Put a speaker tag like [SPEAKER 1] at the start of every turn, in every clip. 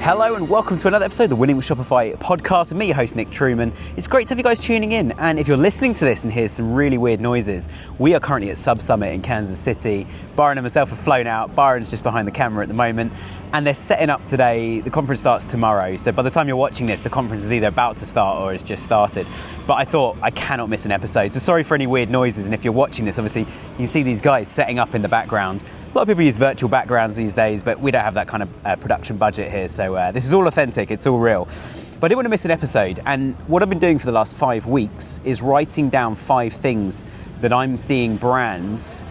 [SPEAKER 1] Hello and welcome to another episode of the Winning With Shopify podcast with me, your host Nick Truman. It's great to have you guys tuning in, and if you're listening to this and hear some really weird noises, we are currently at SubSummit in Kansas City. Byron and myself have flown out. Byron's just behind the camera at the moment, and they're setting up today. The conference starts tomorrow, so by the time you're watching this, the conference is either about to start or has just started. But I thought I cannot miss an episode, so sorry for any weird noises, and if you're watching this, obviously you can see these guys setting up in the background. A lot of people use virtual backgrounds these days, but we don't have that kind of production budget here, so this is all authentic, it's all real. But I didn't want to miss an episode, and what I've been doing for the last 5 weeks is writing down 5 things that I'm seeing brands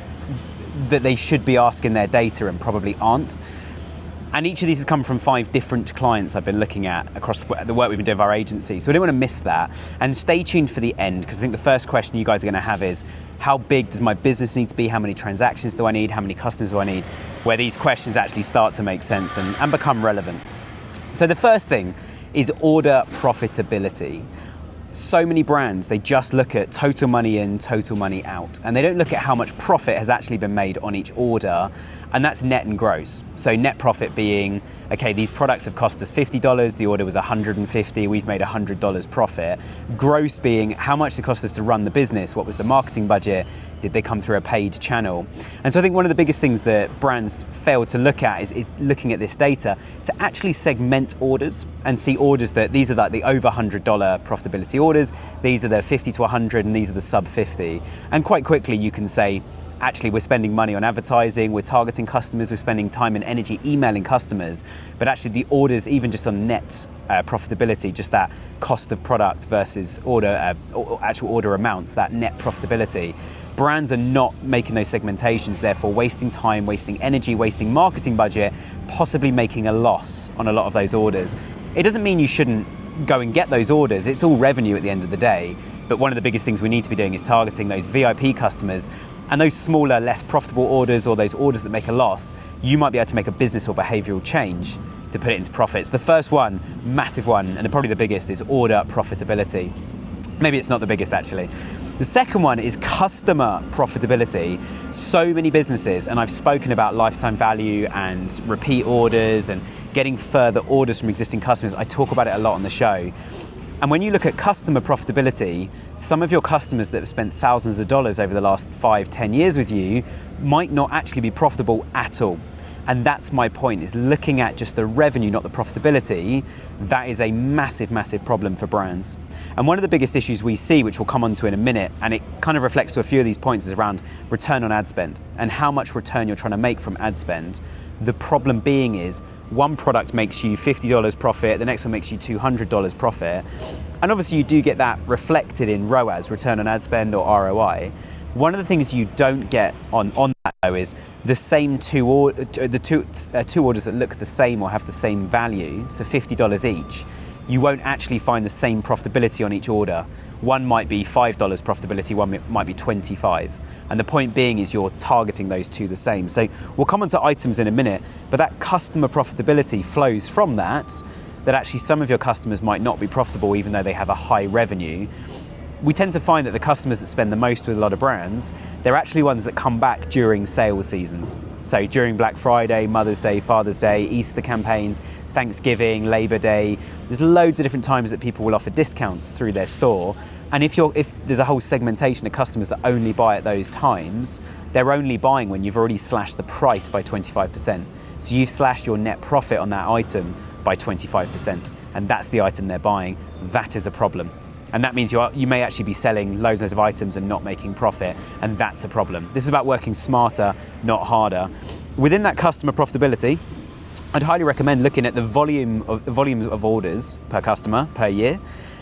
[SPEAKER 1] that they should be asking their data and probably aren't. And each of these has come from 5 different clients I've been looking at across the work we've been doing with our agency. So I didn't want to miss that. And stay tuned for the end, because I think the first question you guys are going to have is, how big does my business need to be? How many transactions do I need? How many customers do I need? Where these questions actually start to make sense and become relevant. So the first thing is order profitability. So many brands, they just look at total money in, total money out, and they don't look at how much profit has actually been made on each order, and that's net and gross. So net profit being, okay, these products have cost us $50, the order was $150, we've made $100 profit. Gross being how much it cost us to run the business, what was the marketing budget, did they come through a paid channel? And so I think one of the biggest things that brands fail to look at is looking at this data to actually segment orders and see orders that these are like the over $100 profitability orders, these are the 50 to 100, and these are the sub 50. And quite quickly you can say, actually we're spending money on advertising, we're targeting customers, we're spending time and energy emailing customers, but actually the orders, even just on net profitability, just that cost of product versus actual order amounts, that net profitability, brands are not making those segmentations, therefore wasting time, wasting energy, wasting marketing budget, possibly making a loss on a lot of those orders. It doesn't mean you shouldn't go and get those orders, it's all revenue at the end of the day, but one of the biggest things we need to be doing is targeting those VIP customers, and those smaller, less profitable orders, or those orders that make a loss, you might be able to make a business or behavioural change to put it into profits. The first one, massive one, and probably the biggest, is order profitability. Maybe it's not the biggest actually. The second one is customer profitability. So many businesses, and I've spoken about lifetime value and repeat orders and getting further orders from existing customers. I talk about it a lot on the show. And when you look at customer profitability, some of your customers that have spent thousands of dollars over the last 5-10 years with you might not actually be profitable at all. And that's my point, is looking at just the revenue, not the profitability. That is a massive, massive problem for brands. And one of the biggest issues we see, which we'll come on to in a minute, and it kind of reflects to a few of these points, is around return on ad spend and how much return you're trying to make from ad spend. The problem being is one product makes you $50 profit, the next one makes you $200 profit. And obviously you do get that reflected in ROAS, return on ad spend, or ROI. One of the things you don't get on that though is the same two orders that look the same or have the same value, so $50 each. You won't actually find the same profitability on each order. One might be $5 profitability, one might be $25. And the point being is you're targeting those two the same. So we'll come on to items in a minute, but that customer profitability flows from that actually some of your customers might not be profitable even though they have a high revenue. We tend to find that the customers that spend the most with a lot of brands, they're actually ones that come back during sales seasons. So during Black Friday, Mother's Day, Father's Day, Easter campaigns, Thanksgiving, Labor Day, there's loads of different times that people will offer discounts through their store. And if there's a whole segmentation of customers that only buy at those times, they're only buying when you've already slashed the price by 25%. So you've slashed your net profit on that item by 25%, and that's the item they're buying. That is a problem. And that means you may actually be selling loads of items and not making profit, and that's a problem. This is about working smarter, not harder. Within that customer profitability, I'd highly recommend looking at the volumes of orders per customer per year,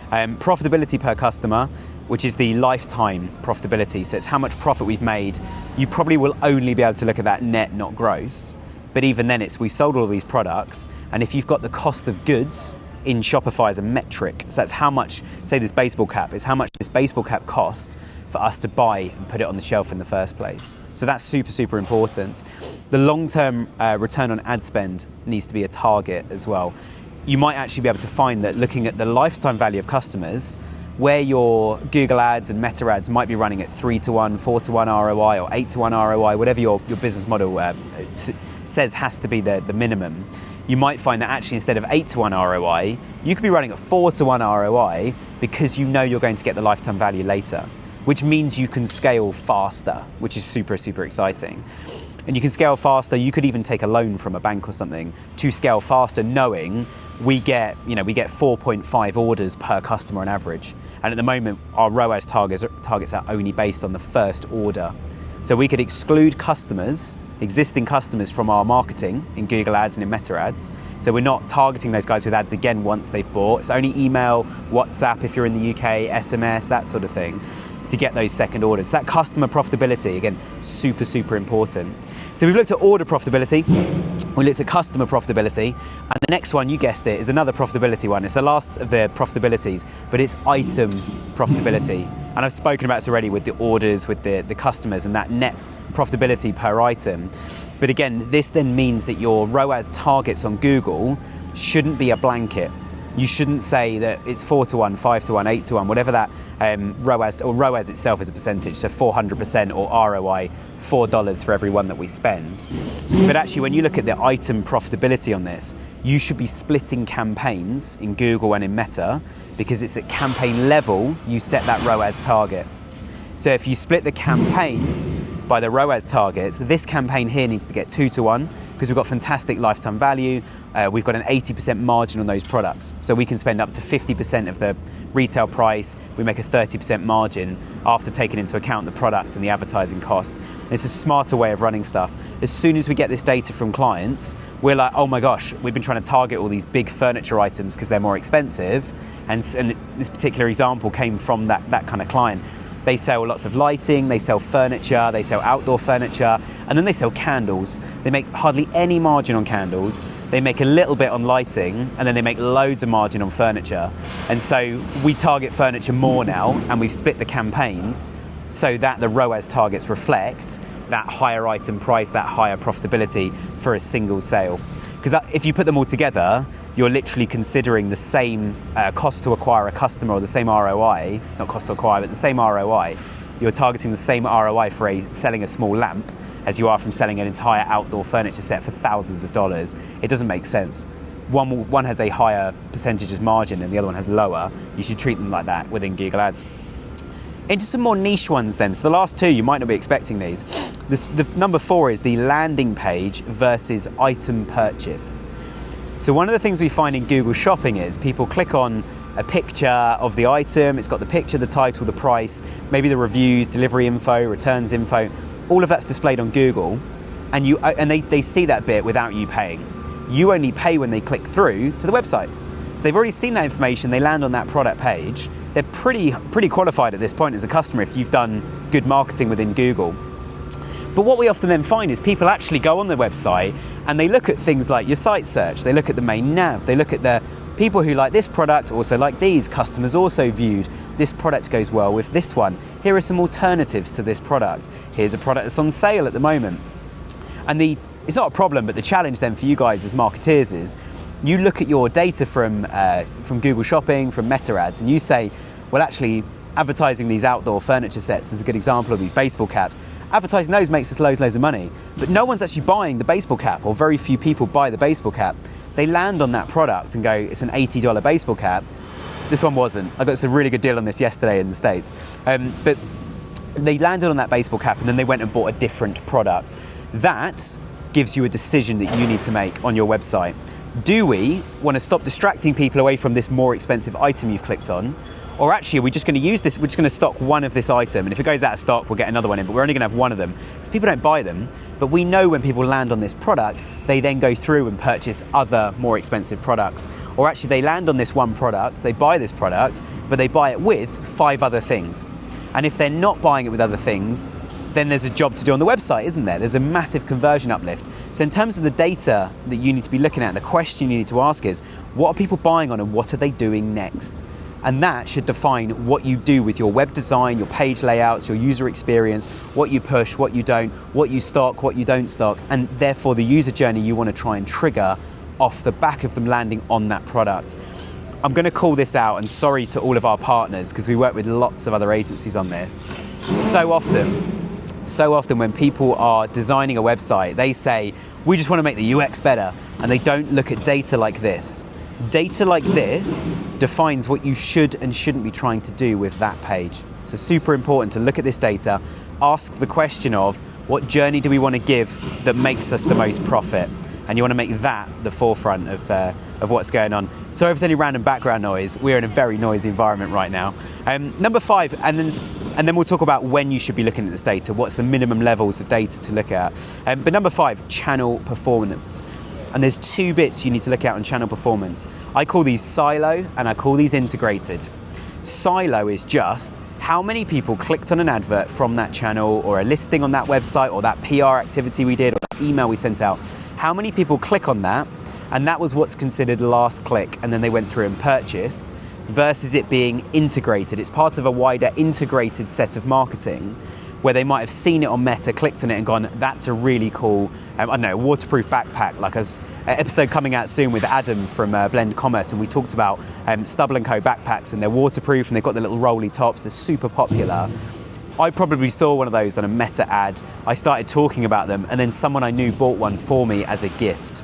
[SPEAKER 1] profitability per customer, which is the lifetime profitability. So it's how much profit we've made. You probably will only be able to look at that net, not gross. But even then, we've sold all these products, and if you've got the cost of goods in Shopify as a metric, so that's how much, say this baseball cap, is how much this baseball cap costs for us to buy and put it on the shelf in the first place. So that's super, super important. The long-term return on ad spend needs to be a target as well. You might actually be able to find that looking at the lifetime value of customers, where your Google ads and Meta ads might be running at 3-to-1, 4-to-1 ROI, or 8-to-1 ROI, whatever your business model says has to be the minimum, you might find that actually instead of 8-to-1 ROI, you could be running at 4-to-1 ROI because you know you're going to get the lifetime value later, which means you can scale faster, which is super, super exciting. And you can scale faster. You could even take a loan from a bank or something to scale faster, knowing we get 4.5 orders per customer on average. And at the moment, our ROAS targets are only based on the first order. So we could exclude customers, existing customers, from our marketing in Google Ads and in Meta Ads. So we're not targeting those guys with ads again once they've bought. It's only email, WhatsApp if you're in the UK, SMS, that sort of thing, to get those second orders. So that customer profitability, again, super, super important. So we've looked at order profitability, we looked at customer profitability, and the next one, you guessed it, is another profitability one. It's the last of the profitabilities, but it's item profitability. And I've spoken about this already with the orders, with the customers, and that net profitability per item. But again, this then means that your ROAS targets on Google shouldn't be a blanket. You shouldn't say that it's 4-to-1, 5-to-1, 8-to-1, whatever that ROAS itself is a percentage, so 400% or ROI, $4 for every one that we spend. But actually, when you look at the item profitability on this, you should be splitting campaigns in Google and in Meta, because it's at campaign level you set that ROAS target. So if you split the campaigns by the ROAS targets, this campaign here needs to get 2-to-1 because we've got fantastic lifetime value. We've got an 80% margin on those products. So we can spend up to 50% of the retail price. We make a 30% margin after taking into account the product and the advertising cost. It's a smarter way of running stuff. As soon as we get this data from clients, we're like, oh my gosh, we've been trying to target all these big furniture items because they're more expensive. And this particular example came from that kind of client. They sell lots of lighting, they sell furniture, they sell outdoor furniture, and then they sell candles. They make hardly any margin on candles. They make a little bit on lighting, and then they make loads of margin on furniture. And so we target furniture more now, and we've split the campaigns so that the ROAS targets reflect that higher item price, that higher profitability for a single sale. Because if you put them all together, you're literally considering the same cost to acquire a customer, or the same ROI, not cost to acquire, but the same ROI. You're targeting the same ROI for selling a small lamp as you are from selling an entire outdoor furniture set for thousands of dollars. It doesn't make sense. One has a higher percentages margin and the other one has lower. You should treat them like that within Google Ads. Into some more niche ones then. So the last two, you might not be expecting these. The number 4 is the landing page versus item purchased. So one of the things we find in Google Shopping is people click on a picture of the item. It's got the picture, the title, the price, maybe the reviews, delivery info, returns info. All of that's displayed on Google, and they see that bit without you paying. You only pay when they click through to the website. So they've already seen that information. They land on that product page. They're pretty qualified at this point as a customer if you've done good marketing within Google. But what we often then find is people actually go on the website and they look at things like your site search, they look at the main nav, they look at the people who like this product also like these, customers also viewed, this product goes well with this one, here are some alternatives to this product, here's a product that's on sale at the moment. And it's not a problem, but the challenge then for you guys as marketeers is you look at your data from Google Shopping, from Meta Ads, and you say, well actually, advertising these outdoor furniture sets is a good example of these baseball caps. Advertising those makes us loads of money, but no one's actually buying the baseball cap, or very few people buy the baseball cap. They land on that product and go, it's an $80 baseball cap. This one wasn't. I got a really good deal on this yesterday in the States. But they landed on that baseball cap and then they went and bought a different product. That gives you a decision that you need to make on your website. Do we want to stop distracting people away from this more expensive item you've clicked on? Or actually, are we just going to use this, we're just going to stock one of this item, and if it goes out of stock, we'll get another one in, but we're only going to have one of them. Because people don't buy them, but we know when people land on this product, they then go through and purchase other more expensive products. Or actually, they land on this one product, they buy this product, but they buy it with 5 other things. And if they're not buying it with other things, then there's a job to do on the website, isn't there? There's a massive conversion uplift. So in terms of the data that you need to be looking at, the question you need to ask is, what are people buying on and what are they doing next? And that should define what you do with your web design, your page layouts, your user experience, what you push, what you don't, what you stock, what you don't stock, and therefore the user journey you want to try and trigger off the back of them landing on that product. I'm going to call this out, and sorry to all of our partners, because we work with lots of other agencies on this. So often when people are designing a website, they say, we just want to make the UX better, and they don't look at data like this. Data like this defines what you should and shouldn't be trying to do with that page. So super important to look at this data, ask the question of what journey do we want to give that makes us the most profit? And you want to make that the forefront of what's going on. So if there's any random background noise, we're in a very noisy environment right now. Number 5, and then we'll talk about when you should be looking at this data, what's the minimum levels of data to look at. But number 5, channel performance. And there's 2 bits you need to look at on channel performance. I call these silo and I call these integrated. Silo is just how many people clicked on an advert from that channel or a listing on that website or that PR activity we did or that email we sent out. How many people click on that, and that was what's considered last click, and then they went through and purchased, versus it being integrated. It's part of a wider integrated set of marketing where they might have seen it on Meta, clicked on it and gone, that's a really cool, waterproof backpack. Like an episode coming out soon with Adam from Blend Commerce, and we talked about Stubble & Co backpacks, and they're waterproof and they've got the little rolly tops, they're super popular. I probably saw one of those on a Meta ad. I started talking about them, and then someone I knew bought one for me as a gift.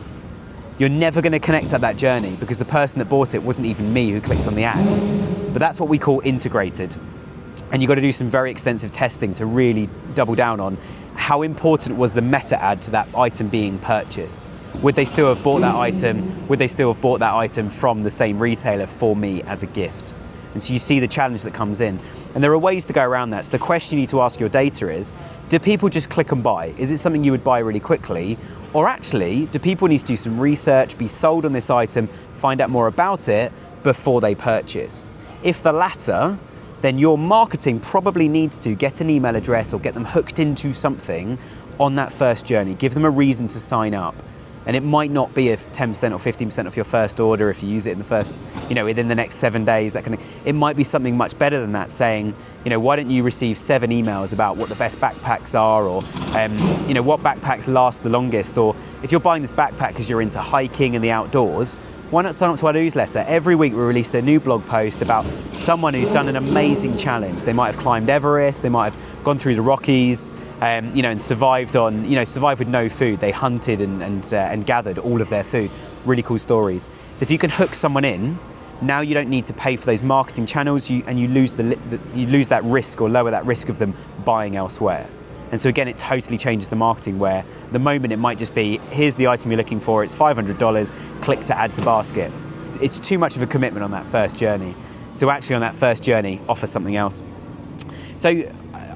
[SPEAKER 1] You're never going to connect at that journey because the person that bought it wasn't even me who clicked on the ad. But that's what we call integrated. And you've got to do some very extensive testing to really double down on how important was the Meta ad to that item being purchased. Would they still have bought that item? Would they still have bought that item from the same retailer for me as a gift? And so you see the challenge that comes in. And there are ways to go around that. So the question you need to ask your data is, do people just click and buy? Is it something you would buy really quickly? Or actually, do people need to do some research, be sold on this item, find out more about it before they purchase? If the latter, then your marketing probably needs to get an email address or get them hooked into something on that first journey. Give them a reason to sign up. And it might not be a 10% or 15% off your first order if you use it in the first, within the next 7 days. That kind of, it might be something much better than that, saying, why don't you receive 7 emails about what the best backpacks are, or, what backpacks last the longest, or if you're buying this backpack because you're into hiking and the outdoors, why not sign up to our newsletter? Every week we release a new blog post about someone who's done an amazing challenge. They might have climbed Everest, they might have gone through the Rockies, and survived with no food. They hunted and gathered all of their food. Really cool stories. So if you can hook someone in, now you don't need to pay for those marketing channels, and you lose that risk or lower that risk of them buying elsewhere. And so again, it totally changes the marketing, where the moment it might just be, here's the item you're looking for, it's $500, click to add to basket. It's too much of a commitment on that first journey. So actually on that first journey, offer something else. So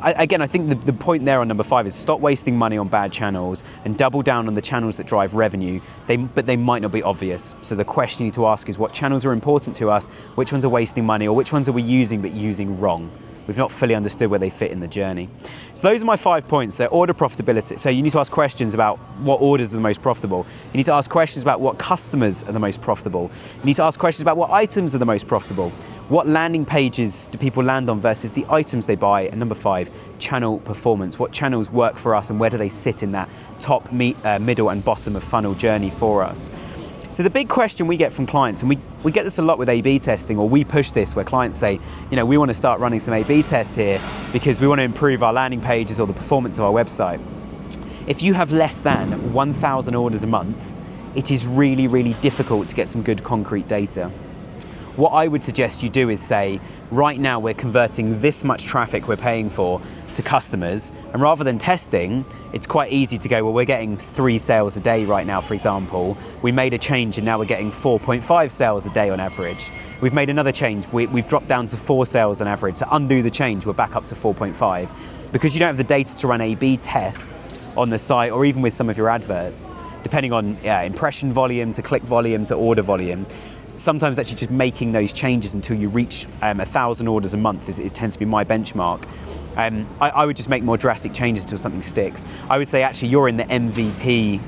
[SPEAKER 1] I think the point there on number 5 is stop wasting money on bad channels and double down on the channels that drive revenue, but they might not be obvious. So the question you need to ask is, what channels are important to us, which ones are wasting money, or which ones are we using but using wrong? We've not fully understood where they fit in the journey. So those are my 5 points. So order profitability. So you need to ask questions about what orders are the most profitable. You need to ask questions about what customers are the most profitable. You need to ask questions about what items are the most profitable. What landing pages do people land on versus the items they buy? And number 5, channel performance. What channels work for us and where do they sit in that top, middle and bottom of funnel journey for us? So the big question we get from clients, and we get this a lot with A/B testing, or we push this where clients say, we want to start running some A/B tests here because we want to improve our landing pages or the performance of our website. If you have less than 1,000 orders a month, it is really, really difficult to get some good concrete data. What I would suggest you do is say, right now we're converting this much traffic we're paying for to customers, and rather than testing, it's quite easy to go, well, we're getting 3 sales a day right now, for example. We made a change and now we're getting 4.5 sales a day on average. We've made another change, we've dropped down to 4 sales on average. So undo the change, we're back up to 4.5. Because you don't have the data to run A/B tests on the site, or even with some of your adverts, depending on impression volume to click volume to order volume. Sometimes actually just making those changes until you reach 1,000 orders a month it tends to be my benchmark. I would just make more drastic changes until something sticks. I would say actually you're in the MVP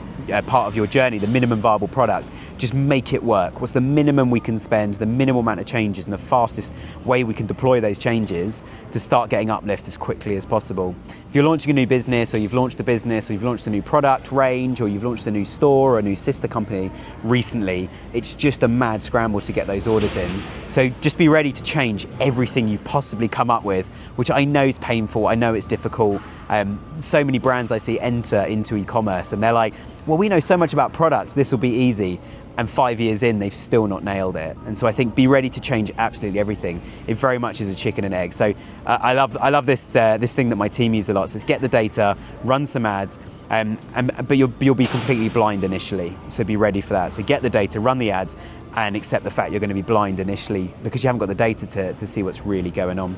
[SPEAKER 1] part of your journey, the minimum viable product. Just make it work. What's the minimum we can spend, the minimal amount of changes, and the fastest way we can deploy those changes to start getting uplift as quickly as possible. If you're launching a new business, or you've launched a business, or you've launched a new product range, or you've launched a new store or a new sister company recently, it's just a mad scramble to get those orders in. So just be ready to change everything you've possibly come up with, which I know is painful, I know it's difficult. So many brands I see enter into e-commerce and they're like, well, we know so much about products, this will be easy. And 5 years in, they've still not nailed it. And so I think be ready to change absolutely everything. It very much is a chicken and egg. So I love this thing that my team use a lot. So it's get the data, run some ads, but you'll be completely blind initially. So be ready for that. So get the data, run the ads, and accept the fact you're going to be blind initially because you haven't got the data to see what's really going on.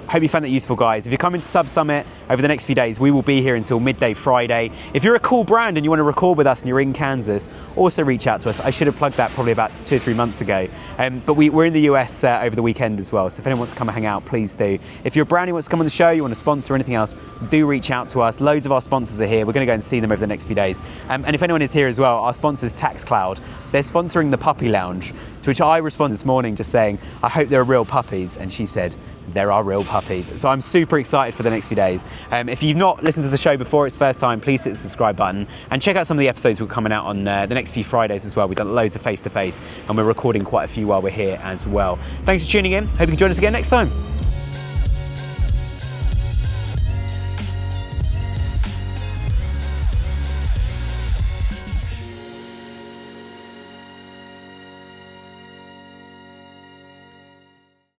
[SPEAKER 1] Hope you found that useful, guys. If you're coming to SubSummit over the next few days, we will be here until midday Friday. If you're a cool brand and you want to record with us and you're in Kansas, also reach out to us. I should have plugged that probably about 2 or 3 months ago. But we're in the US over the weekend as well. So if anyone wants to come and hang out, please do. If you're a brand who wants to come on the show, you want to sponsor or anything else, do reach out to us. Loads of our sponsors are here. We're going to go and see them over the next few days. And if anyone is here as well, our sponsors, TaxCloud, they're sponsoring the Puppy Lounge, to which I responded this morning just saying, I hope there are real puppies. And she said, there are real puppies. So I'm super excited for the next few days. If you've not listened to the show before, it's first time, please hit the subscribe button and check out some of the episodes we're coming out on the next few Fridays as well. We've done loads of face-to-face and we're recording quite a few while we're here as well. Thanks for tuning in. Hope you can join us again next time.